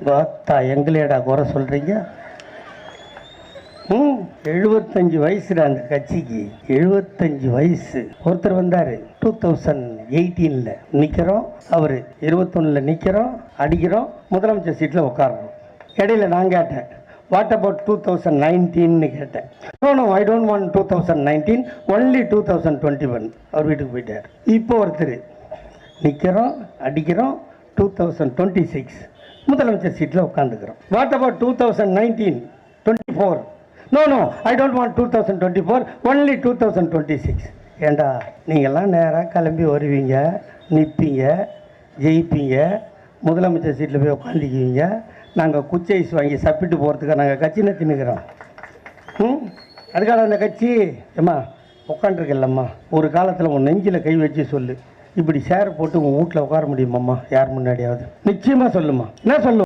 Kota எங்களேடா குறை சொல்கிறீங்க? 75 வயசுடா அந்த கட்சிக்கு, 75 வயசு. ஒருத்தர் வந்தார் 2018 நிற்கிறோம், அவர் 21 நிற்கிறோம், அடிக்கிறோம், முதலமைச்சர் சீட்டில் உட்காரணும். இடையில நான் கேட்டேன், வாட் அபவுட் 2019 கேட்டேன். No I don't want 2019, only 2021. அவர் வீட்டுக்கு போயிட்டார். இப்போ ஒருத்தர் நிற்கிறோம், அடிக்கிறோம், 2026 முதலமைச்சர் சீட்டில் உட்காந்துக்கிறோம். What about 2019, 24? No I don't want 2024, only 2026. ஏண்டா நீங்கள்லாம் நேராக கிளம்பி வருவீங்க, நிற்பீங்க, ஜெயிப்பீங்க, முதலமைச்சர் சீட்டில் போய் உட்காந்துக்குவீங்க. நாங்கள் குச்சி ஐஸ் வாங்கி சப்பிட்டு போகிறதுக்காக நாங்கள் கட்சி நத்தினுக்கிறோம். அதுக்காக அந்த கட்சி ஏம்மா உட்காந்துருக்கல்லம்மா, ஒரு காலத்தில் உன் நெஞ்சில் கை வச்சு சொல்லு, இப்படி சேர் போட்டு உங்கள் வீட்டில் உட்கார முடியுமாம்மா? யார் முன்னாடியாவது நிச்சயமாக சொல்லுமா? என்ன சொல்லு?